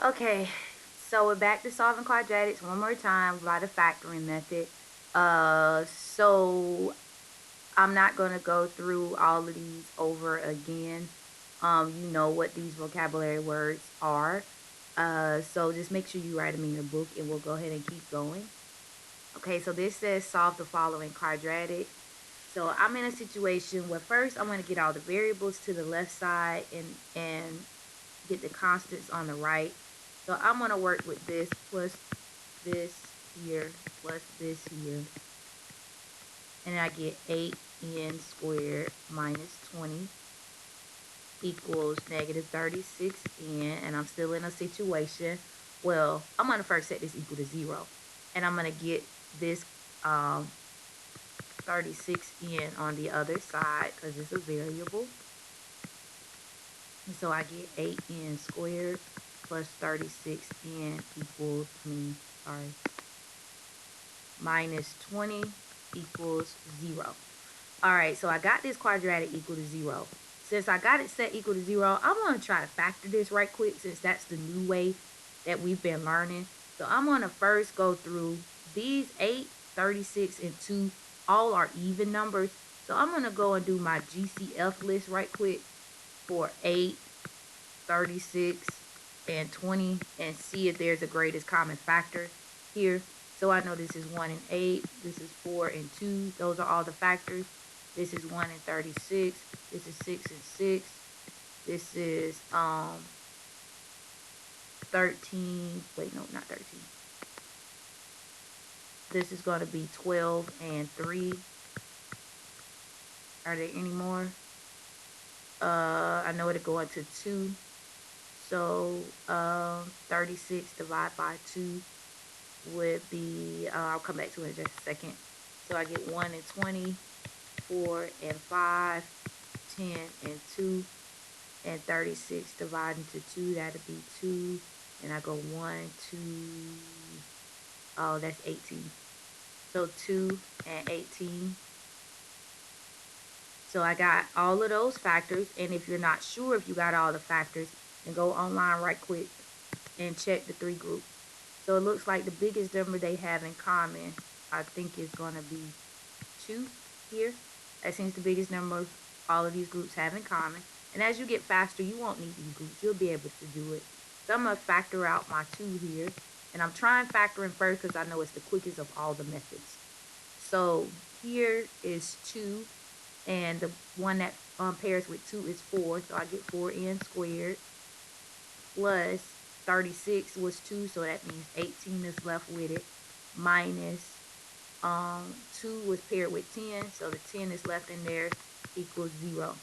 Okay, so we're back to solving quadratics one more time by the factoring method. So I'm not going to go through all of these over again. You know what these vocabulary words are. So just make sure you write them in your book and we'll go ahead and keep going. Okay, so this says solve the following quadratic. So I'm in a situation where first I'm going to get all the variables to the left side and get the constants on the right. So I'm going to work with this plus this here plus this here. And I get 8n squared minus 20 equals negative 36n. And I'm still in a situation. Well, I'm going to first set this equal to 0. And I'm going to get this 36n on the other side because it's a variable. And so I get 8n squared plus 36n equals minus 20 equals 0. All right, so I got this quadratic equal to 0. Since I got it set equal to 0, I'm going to try to factor this right quick since that's the new way that we've been learning. So I'm going to first go through these 8, 36, and 2. All are even numbers. So I'm going to go and do my GCF list right quick for 8, 36, and 20 and see if there's a greatest common factor here. So I know this is 1 and 8, this is 4 and 2, those are all the factors. This is 1 and 36, this is 6 and 6, this is 13, wait, no, not 13. This is going to be 12 and 3. Are there any more? I know it'll go into 2. So 36 divided by 2 would be, I'll come back to it in just a second. So I get 1 and 20, 4 and 5, 10 and 2, and 36 divided into 2, that'd be 2. And I go 1, 2, oh, that's 18. So 2 and 18. So I got all of those factors. And if you're not sure if you got all the factors, then go online right quick and check the 3 groups. So it looks like the biggest number they have in common, I think, is going to be 2 here. That seems the biggest number all of these groups have in common. And as you get faster, you won't need these groups. You'll be able to do it. So I'm going to factor out my 2 here. And I'm trying factoring first because I know it's the quickest of all the methods. So here is 2. And the one that pairs with 2 is 4. So I get 4n squared plus 36 was 2. So that means 18 is left with it. Minus 2 was paired with 10. So the 10 is left in there equals 0.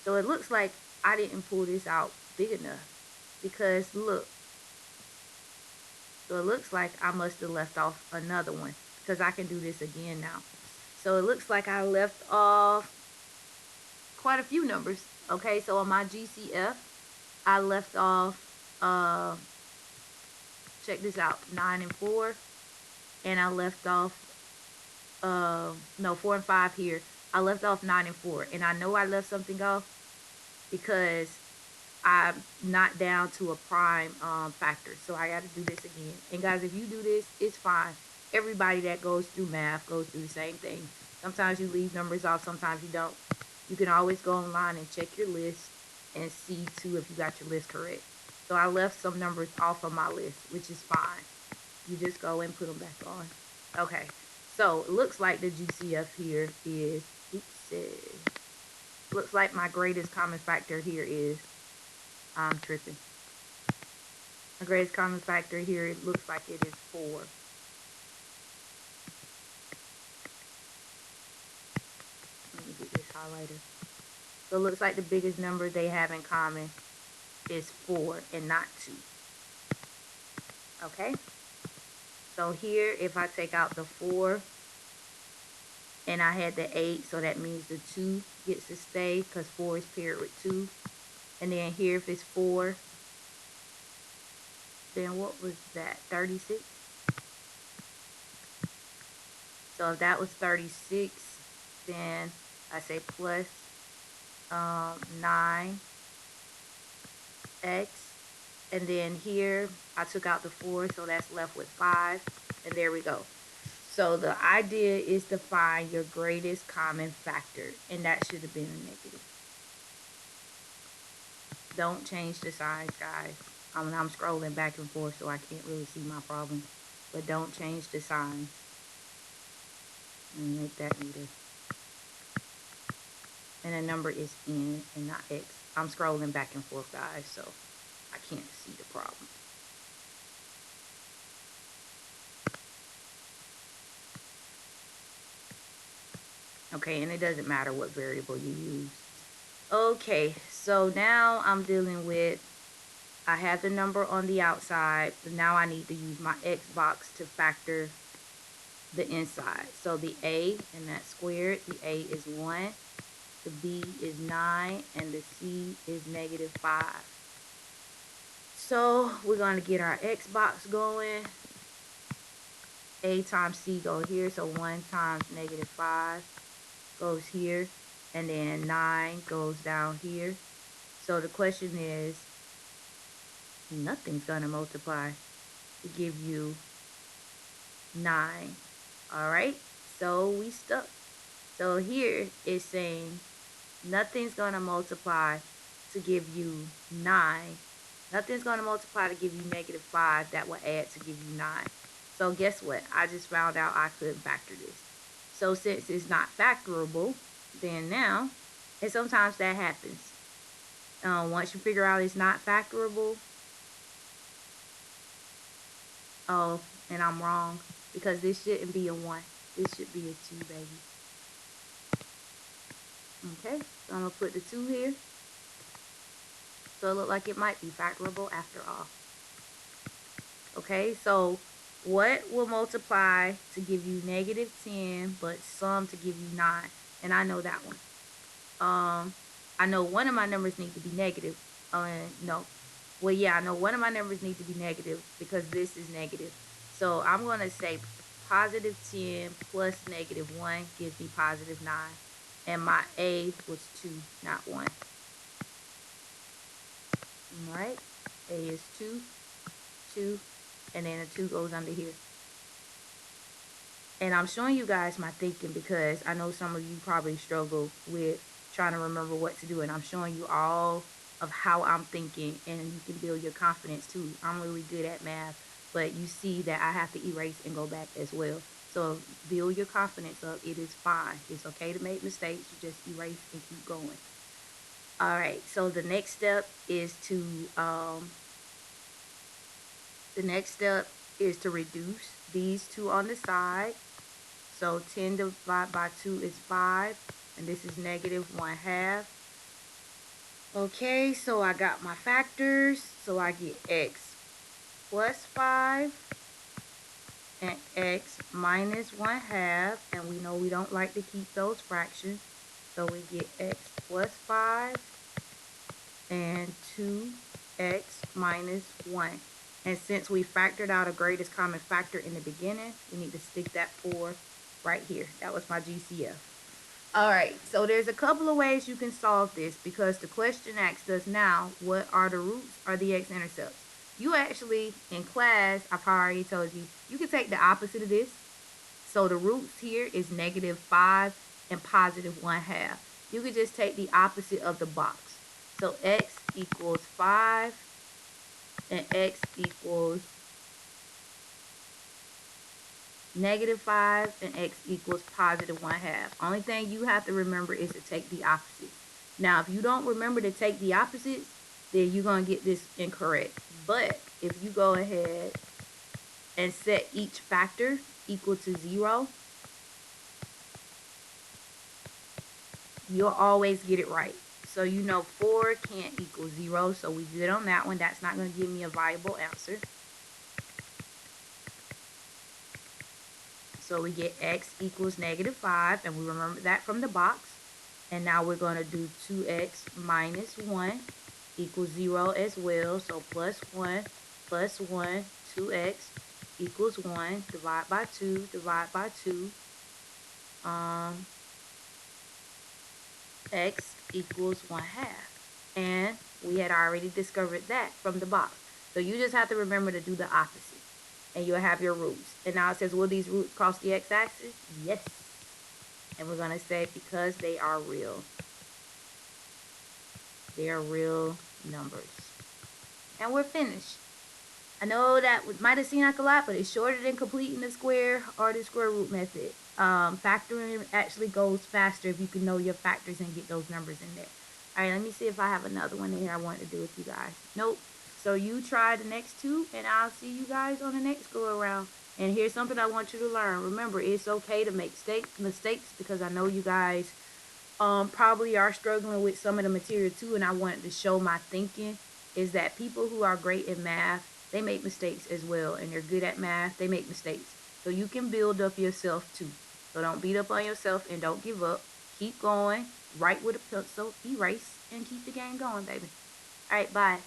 So it looks like I didn't pull this out big enough. Because look. So it looks like I must have left off another one. Because I can do this again now. So it looks like I left off quite a few numbers. Okay, so on my GCF, I left off, check this out, 9 and 4. And I left off, no, 4 and 5 here. I left off 9 and 4. And I know I left something off because I'm not down to a prime factor. So I got to do this again. And guys, if you do this, it's fine. Everybody that goes through math goes through the same thing. Sometimes you leave numbers off, sometimes you don't. You can always go online and check your list and see too if you got your list correct. So I left some numbers off of my list, which is fine. You just go and put them back on. Okay, so it looks like the GCF here is, looks like my greatest common factor here is, I'm tripping. My greatest common factor here, it looks like it is 4. Let me get this highlighter. So it looks like the biggest number they have in common is 4 and not 2. Okay? So here, if I take out the 4 and I had the 8, so that means the 2 gets to stay because 4 is paired with 2. And then here, if it's 4, then what was that? 36? So if that was 36, then I say plus 9x And then here, I took out the 4, so that's left with 5. And there we go. So the idea is to find your greatest common factor. And that should have been a negative. Don't change the signs, guys. I'm scrolling back and forth, so I can't really see my problem. But don't change the signs. And make that neater. And the number is n and not x. I'm scrolling back and forth, guys, so I can't see the problem. Okay, and it doesn't matter what variable you use. Okay, so now I'm dealing with, I have the number on the outside, but now I need to use my X box to factor the inside. So the A, and that's squared, the A is 1, the B is 9, and the C is negative 5. So we're going to get our X box going. A times C go here, so 1 times negative 5 goes here, and then 9 goes down here. So the question is, nothing's going to multiply to give you 9. Alright, so we stuck. So here it's saying nothing's going to multiply to give you 9. Nothing's going to multiply to give you negative 5. That will add to give you 9. So guess what? I just found out I couldn't factor this. So since it's not factorable, then now, and sometimes that happens. Once you figure out it's not factorable, oh, and I'm wrong, because this shouldn't be a 1. This should be a 2, baby. Okay, so I'm going to put the 2 here. So it looks like it might be factorable after all. Okay, so what will multiply to give you negative 10, but sum to give you 9? And I know that one. I know one of my numbers need to be negative. No. Well, yeah, I know one of my numbers need to be negative because this is negative. So I'm going to say positive 10 plus negative 1 gives me positive 9. And my A was 2, not 1. Alright, A is 2, 2, and then a 2 goes under here. And I'm showing you guys my thinking because I know some of you probably struggle with trying to remember what to do. And I'm showing you all of how I'm thinking, and you can build your confidence too. I'm really good at math, but you see that I have to erase and go back as well. So build your confidence up. It is fine. It's okay to make mistakes. You just erase and keep going. All right, so the next step is to reduce these two on the side. So 10 divided by 2 is 5, and this is negative 1/2. Okay, so I got my factors. So I get x plus 5 and x minus 1/2, and we know we don't like to keep those fractions. So we get x plus 5 and 2x minus 1. And since we factored out a greatest common factor in the beginning, we need to stick that 4 right here. That was my GCF. Alright, so there's a couple of ways you can solve this because the question asks us now, what are the roots or the x-intercepts? You actually, in class, I've already told you, you can take the opposite of this. So the roots here is negative 5 and positive 1/2. You could just take the opposite of the box. So x equals 5 and x equals negative 5 and x equals positive 1/2. Only thing you have to remember is to take the opposites. Now, if you don't remember to take the opposites, then you're going to get this incorrect. But if you go ahead and set each factor equal to 0, you'll always get it right. So you know 4 can't equal 0, so we good on that one. That's not going to give me a viable answer. So we get x equals negative 5, and we remember that from the box. And now we're going to do 2x minus 1 equals 0 as well. So plus 1 plus 1, 2x equals 1. Divide by 2, divide by 2. X equals 1/2. And we had already discovered that from the box. So you just have to remember to do the opposite. And you'll have your roots. And now it says, will these roots cross the x-axis? Yes. And we're going to say because they are real. They are real numbers. And we're finished. I know that might have seemed like a lot, but it's shorter than completing the square or the square root method. Factoring actually goes faster if you can know your factors and get those numbers in there. All right, let me see if I have another one here I want to do with you guys. Nope. So you try the next two, and I'll see you guys on the next go around. And here's something I want you to learn. Remember, it's okay to make mistakes because I know you guys probably are struggling with some of the material too, and I wanted to show my thinking is that people who are great in math, they make mistakes as well, and they're good at math, they make mistakes. So you can build up yourself too. So don't beat up on yourself and don't give up. Keep going, write with a pencil, erase, and keep the game going, baby. All right, bye.